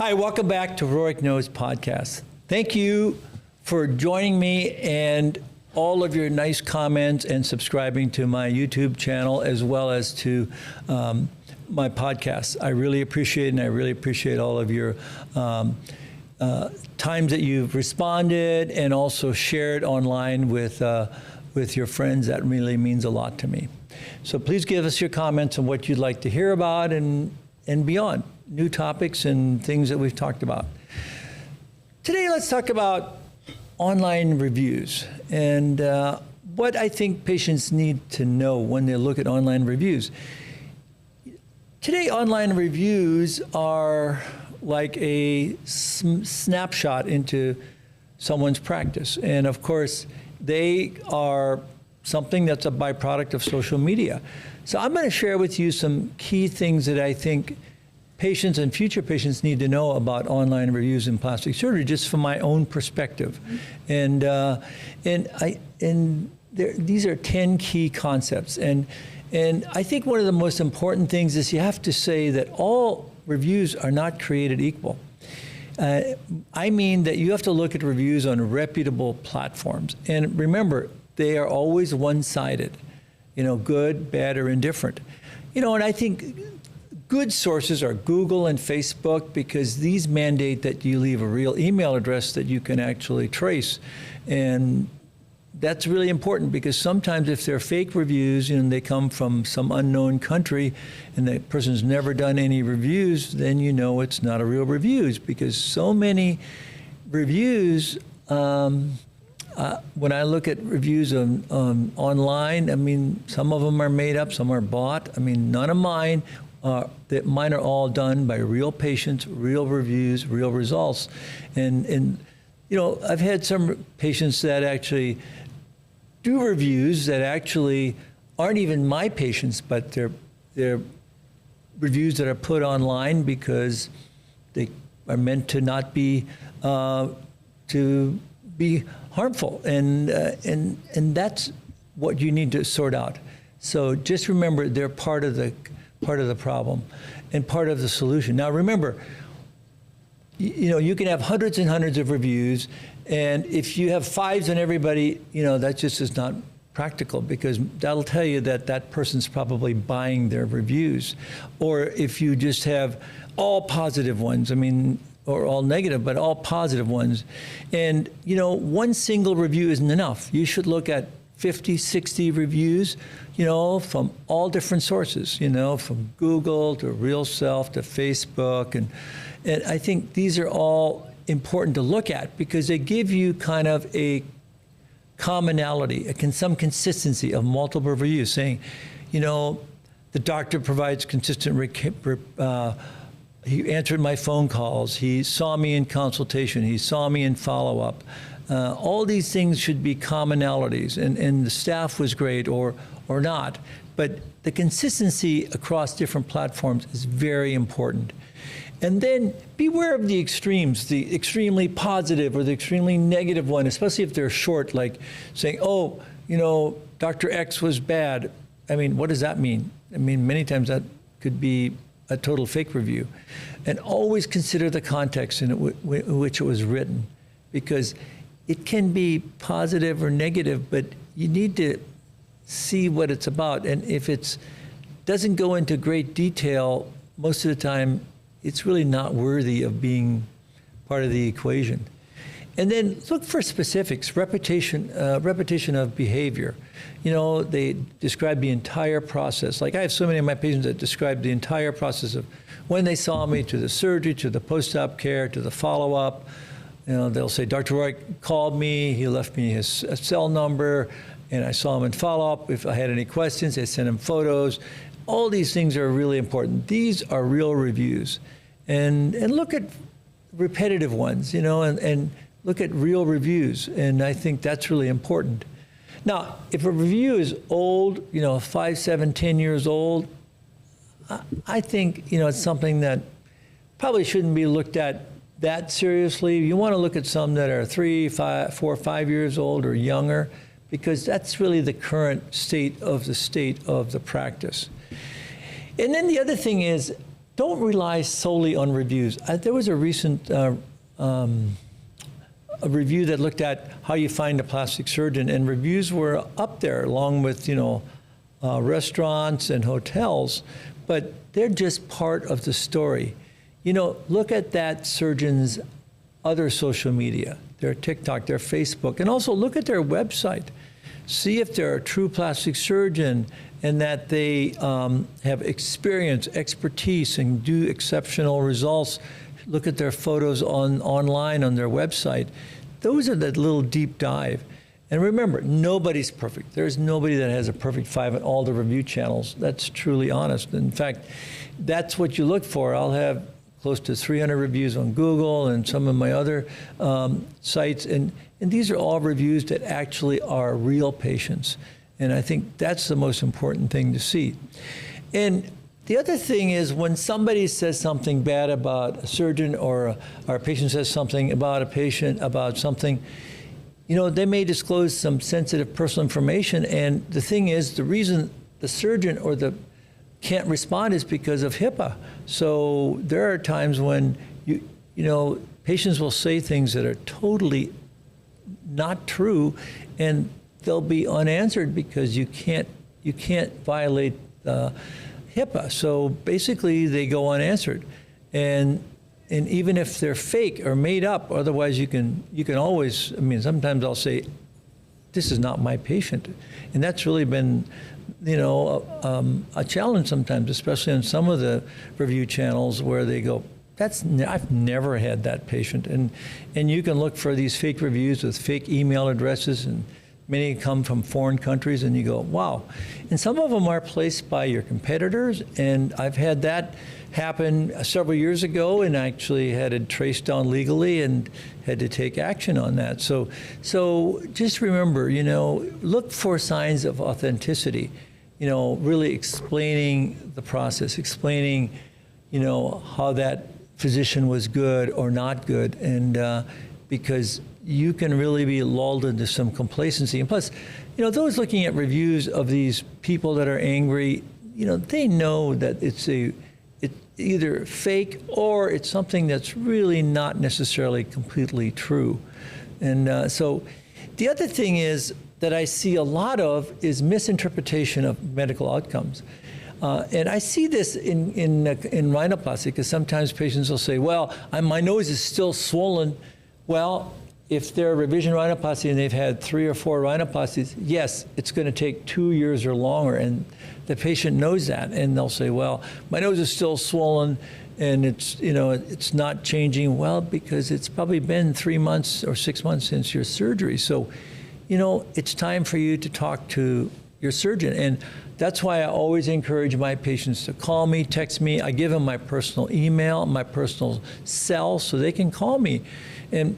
Hi, welcome back to Rohrich Knows Podcast. Thank you for joining me and all of your nice comments and subscribing to my YouTube channel as well as to my podcast. I really appreciate it, and I really appreciate all of your times that you've responded and also shared online with your friends. That really means a lot to me. So please give us your comments on what you'd like to hear about and beyond, new topics and things that we've talked about. Today, let's talk about online reviews and what I think patients need to know when they look at online reviews. Today, online reviews are like a snapshot into someone's practice. And of course, they are something that's a byproduct of social media. So I'm going to share with you some key things that I think patients and future patients need to know about online reviews in plastic surgery, just from my own perspective. And these are 10 key concepts. And I think one of the most important things is you have to say that all reviews are not created equal. I mean that you have to look at reviews on reputable platforms. And remember, they are always one-sided, good, bad, or indifferent. And I think good sources are Google and Facebook, because these mandate that you leave a real email address that you can actually trace. And that's really important, because sometimes if they're fake reviews and they come from some unknown country and the person's never done any reviews, then you know it's not a real reviews, because so many reviews, when I look at reviews online, I mean, some of them are made up, some are bought. I mean, none of mine. Mine are all done by real patients, real reviews, real results. And I've had some patients that actually do reviews that actually aren't even my patients, but they're reviews that are put online because they are meant to not be to be harmful, and that's what you need to sort out. So just remember, they're part of the problem and part of the solution. Now remember, you can have hundreds and hundreds of reviews, and if you have fives on everybody, that just is not practical, because that'll tell you that that person's probably buying their reviews. Or if you just have all positive ones, or all negative, but all positive ones. And, one single review isn't enough. You should look at 50, 60 reviews, from all different sources, from Google to Real Self to Facebook. And I think these are all important to look at, because they give you kind of a commonality, some consistency of multiple reviews saying, the doctor provides consistent he answered my phone calls. He saw me in consultation. He saw me in follow-up. All these things should be commonalities, and the staff was great or not. But the consistency across different platforms is very important. And then beware of the extremes, the extremely positive or the extremely negative one, especially if they're short, like saying, Dr. X was bad. What does that mean? Many times that could be a total fake review. And always consider the context in which it was written, because it can be positive or negative, but you need to see what it's about. And if it doesn't go into great detail, most of the time, it's really not worthy of being part of the equation. And then look for specifics, repetition of behavior. They describe the entire process. Like I have so many of my patients that describe the entire process of when they saw me, to the surgery, to the post-op care, to the follow-up. They'll say, Dr. Rohrich called me, he left me his cell number, and I saw him in follow-up. If I had any questions, I sent him photos. All these things are really important. These are real reviews. And look at repetitive ones, and look at real reviews. And I think that's really important. Now, if a review is old, 5, 7, 10 years old, I think, it's something that probably shouldn't be looked at that seriously. You want to look at some that are 3, 5, 4, 5 years old or younger, because that's really the current state of the practice. And then the other thing is, don't rely solely on reviews. There was a recent a review that looked at how you find a plastic surgeon, and reviews were up there along with, restaurants and hotels, but they're just part of the story. Look at that surgeon's other social media, their TikTok, their Facebook, and also look at their website. See if they're a true plastic surgeon and that they have experience, expertise, and do exceptional results. Look at their photos online on their website. Those are that little deep dive. And remember, nobody's perfect. There's nobody that has a perfect 5 in all the review channels. That's truly honest. In fact, that's what you look for. I'll have close to 300 reviews on Google and some of my other sites. And these are all reviews that actually are real patients. And I think that's the most important thing to see. And the other thing is when somebody says something bad about a surgeon or a patient says something about a patient, about something, they may disclose some sensitive personal information. And the thing is, the reason the surgeon or the can't respond is because of HIPAA. So there are times when patients will say things that are totally not true, and they'll be unanswered because you can't violate HIPAA. So basically, they go unanswered, and even if they're fake or made up, otherwise you can always. Sometimes I'll say, "This is not my patient," and that's really been, a challenge sometimes, especially on some of the review channels where they go, I've never had that patient, and you can look for these fake reviews with fake email addresses, and many come from foreign countries, and you go, wow. And some of them are placed by your competitors, and I've had that happen several years ago, and actually had it traced down legally and had to take action on that. So just remember, look for signs of authenticity, really explaining the process, explaining, how that physician was good or not good, and because you can really be lulled into some complacency. And plus, those looking at reviews of these people that are angry, they know that it's either fake or it's something that's really not necessarily completely true. And so the other thing is that I see a lot of is misinterpretation of medical outcomes. And I see this in rhinoplasty, because sometimes patients will say, well, my nose is still swollen. Well, if they're revision rhinoplasty and they've had 3 or 4 rhinoplasties, yes, it's going to take 2 years or longer, and the patient knows that, and they'll say, well, my nose is still swollen and it's not changing. Well, because it's probably been 3 months or 6 months since your surgery. So, it's time for you to talk to your surgeon. And that's why I always encourage my patients to call me, text me. I give them my personal email, my personal cell, so they can call me. And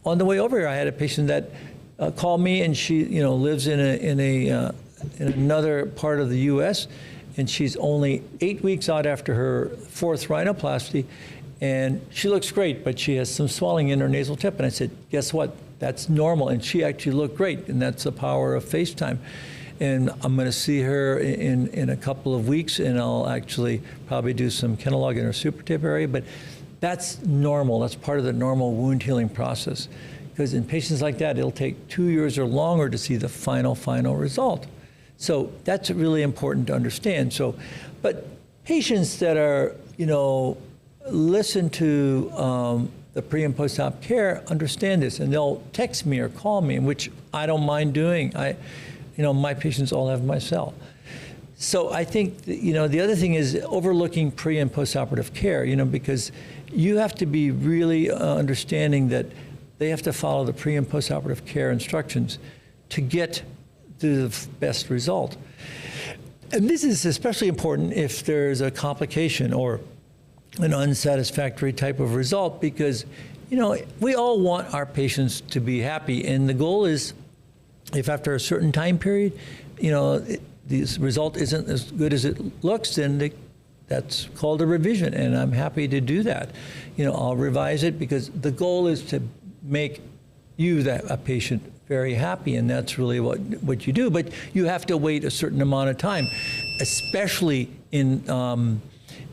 on the way over here, I had a patient that called me, and she, lives in another part of the U.S., and she's only 8 weeks out after her 4th rhinoplasty, and she looks great, but she has some swelling in her nasal tip. And I said, guess what? That's normal, and she actually looked great, and that's the power of FaceTime. And I'm going to see her in a couple of weeks, and I'll actually probably do some Kenalog in her supertip area, but that's normal. That's part of the normal wound healing process. Because in patients like that, it'll take 2 years or longer to see the final result. So that's really important to understand. So, but patients that are, listen to the pre and post-op care understand this, and they'll text me or call me, which I don't mind doing. My patients all have my cell. So I think, the other thing is overlooking pre and post-operative care, because you have to be really understanding that they have to follow the pre and post-operative care instructions to get to the best result. And this is especially important if there's a complication or an unsatisfactory type of result, because, we all want our patients to be happy. And the goal is, if after a certain time period, this result isn't as good as it looks, then that's called a revision, and I'm happy to do that. I'll revise it, because the goal is to make you, a patient, very happy, and that's really what you do. But you have to wait a certain amount of time, especially in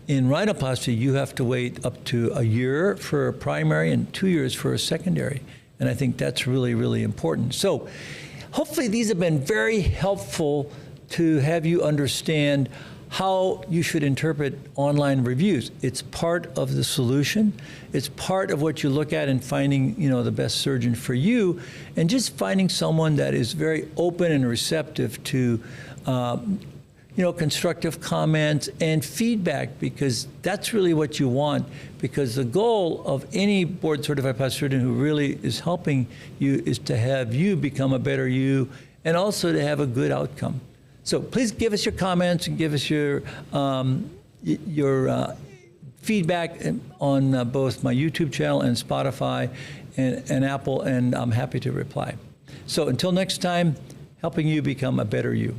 In rhinoplasty, you have to wait up to a year for a primary and 2 years for a secondary. And I think that's really, really important. So hopefully these have been very helpful to have you understand how you should interpret online reviews. It's part of the solution. It's part of what you look at in finding, the best surgeon for you, and just finding someone that is very open and receptive to, constructive comments and feedback, because that's really what you want. Because the goal of any board-certified plastic surgeon who really is helping you is to have you become a better you, and also to have a good outcome. So please give us your comments and give us your feedback on both my YouTube channel and Spotify and Apple, and I'm happy to reply. So until next time, helping you become a better you.